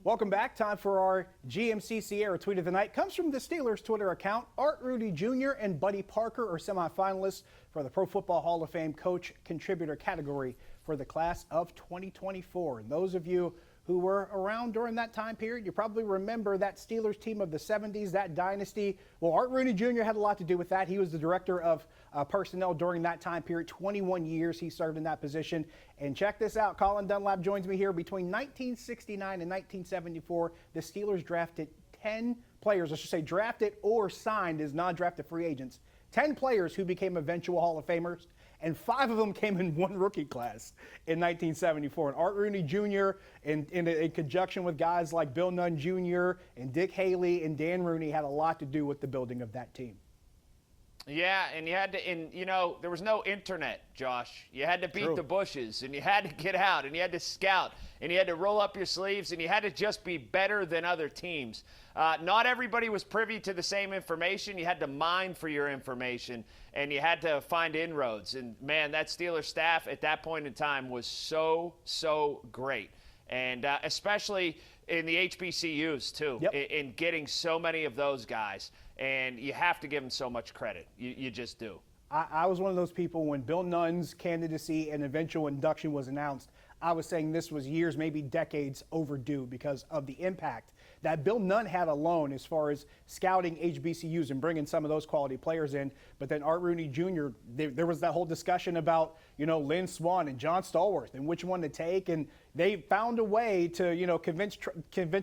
Welcome back. Time for our GMC Sierra Tweet of the Night. Comes from the Steelers Twitter account. Art Rudy Jr. and Buddy Parker are semifinalists for the Pro Football Hall of Fame Coach Contributor category for the class of 2024. And those of you who were around during that time period, you probably remember that Steelers team of the 70s, that dynasty. Well, Art Rudy Jr. had a lot to do with that. He was the director of personnel during that time period. 21 years he served in that position. And check this out. Colin Dunlap joins me here. Between 1969 and 1974, the Steelers drafted 10 players, I should say drafted or signed as non-drafted free agents. 10 players who became eventual Hall of Famers, and 5 of them came in one rookie class in 1974. And Art Rooney Jr., in conjunction with guys like Bill Nunn Jr. and Dick Haley and Dan Rooney, had a lot to do with the building of that team. Yeah, and you had to, there was no internet, Josh. You had to beat the bushes, and you had to get out, and you had to scout, and you had to roll up your sleeves, and you had to just be better than other teams. Not everybody was privy to the same information. You had to mine for your information, and you had to find inroads. And, man, that Steelers staff at that point in time was so great. And especially in the HBCUs, too, in getting so many of those guys. And you have to give them so much credit. You just do. I was one of those people when Bill Nunn's candidacy and eventual induction was announced. I was saying this was years, maybe decades overdue because of the impact that Bill Nunn had alone as far as scouting HBCUs and bringing some of those quality players in. But then Art Rooney Jr., there was that whole discussion about, Lynn Swann and John Stallworth and which one to take. And they found a way to, convince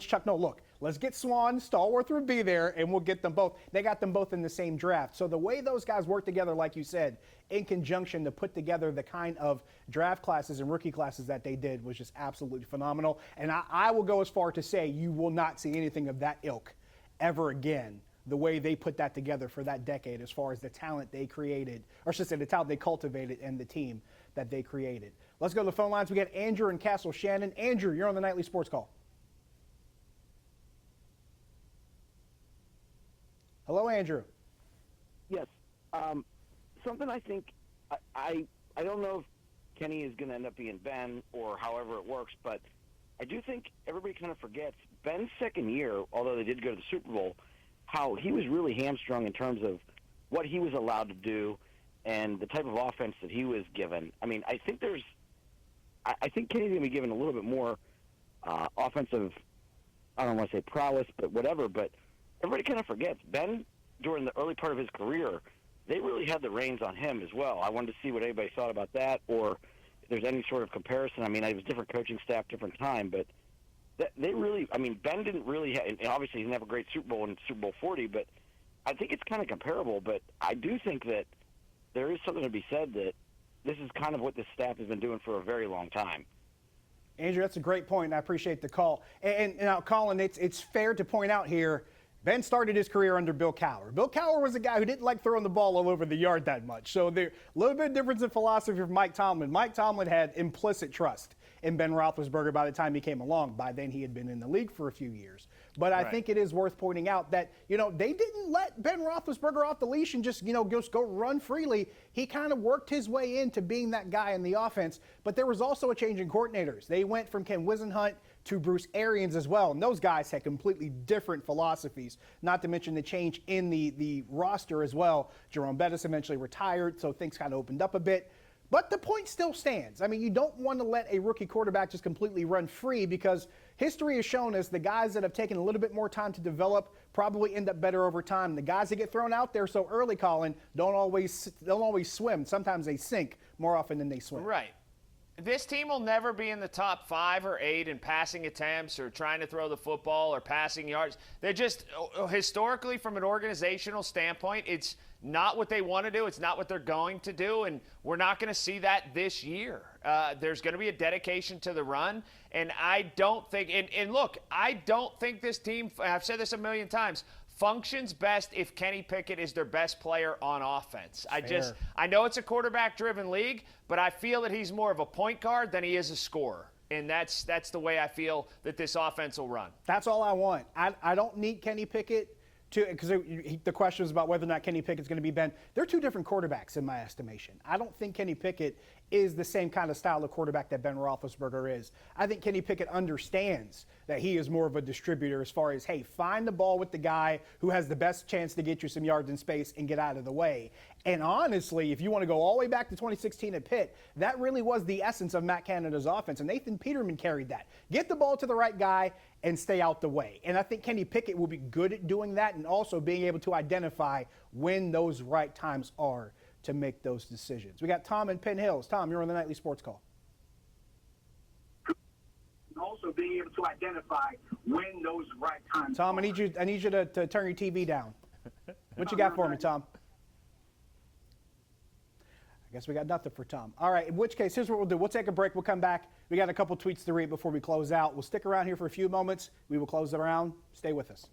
Chuck, no, look, let's get Swann. Stallworth would be there, and we'll get them both. They got them both in the same draft. So the way those guys work together, like you said, in conjunction to put together the kind of draft classes and rookie classes that they did was just absolutely phenomenal. And I will go as far to say you will not see anything of that ilk ever again, the way they put that together for that decade as far as the talent they created, or I should say the talent they cultivated and the team that they created. Let's go to the phone lines. We got Andrew in Castle Shannon. Andrew, you're on the Nightly Sports Call. Hello, Andrew. Yes. Something I think I don't know if Kenny is going to end up being Ben or however it works, but I do think everybody kind of forgets Ben's second year, although they did go to the Super Bowl, how he was really hamstrung in terms of what he was allowed to do and the type of offense that he was given. I mean, I think Kenny's going to be given a little bit more offensive, I don't want to say prowess, but whatever, but everybody kind of forgets Ben, during the early part of his career, they really had the reins on him as well. I wanted to see what anybody thought about that, or if there's any sort of comparison. I mean, it was different coaching staff, different time, but they really, I mean, Ben didn't really have, and obviously he didn't have a great Super Bowl in Super Bowl 40, but I think it's kind of comparable. But I do think that there is something to be said that this is kind of what this staff has been doing for a very long time. Andrew, that's a great point, and I appreciate the call. And now, Colin, it's fair to point out here, Ben started his career under Bill Cowher. Bill Cowher was a guy who didn't like throwing the ball all over the yard that much. So there a little bit of difference in philosophy from Mike Tomlin. Mike Tomlin had implicit trust in Ben Roethlisberger by the time he came along. By then, he had been in the league for a few years. But I think it is worth pointing out that, they didn't let Ben Roethlisberger off the leash and just go run freely. He kind of worked his way into being that guy in the offense. But there was also a change in coordinators. They went from Ken Wisenhunt to Bruce Arians as well. And those guys had completely different philosophies, not to mention the change in the roster as well. Jerome Bettis eventually retired, so things kind of opened up a bit. But the point still stands. I mean, you don't want to let a rookie quarterback just completely run free, because history has shown us the guys that have taken a little bit more time to develop probably end up better over time. The guys that get thrown out there so early, Colin, don't always swim. Sometimes they sink more often than they swim. Right. This team will never be in the top 5 or 8 in passing attempts or trying to throw the football or passing yards. They're just, historically, from an organizational standpoint, it's not what they want to do. It's not what they're going to do, and we're not going to see that this year. There's going to be a dedication to the run, and I don't think – and look, I don't think this team – I've said this a million times – functions best if Kenny Pickett is their best player on offense. I know it's a quarterback-driven league, but I feel that he's more of a point guard than he is a scorer. And that's the way I feel that this offense will run. That's all I want. I don't need Kenny Pickett because the question is about whether or not Kenny Pickett's going to be Ben. They're two different quarterbacks in my estimation. I don't think Kenny Pickett is the same kind of style of quarterback that Ben Roethlisberger is. I think Kenny Pickett understands that he is more of a distributor as far as, hey, find the ball with the guy who has the best chance to get you some yards in space and get out of the way. And honestly, if you want to go all the way back to 2016 at Pitt, that really was the essence of Matt Canada's offense. And Nathan Peterman carried that. Get the ball to the right guy and stay out the way. And I think Kenny Pickett will be good at doing that and also being able to identify when those right times are to make those decisions. We got Tom in Penn Hills. Tom, you're on the Nightly Sports Call. And also being able to identify when those right times. Tom, I need you to turn your TV down. What you got for me, Tom? I guess we got nothing for Tom. All right, in which case, here's what we'll do. We'll take a break. We'll come back. We got a couple tweets to read before we close out. We'll stick around here for a few moments. We will close it around. Stay with us.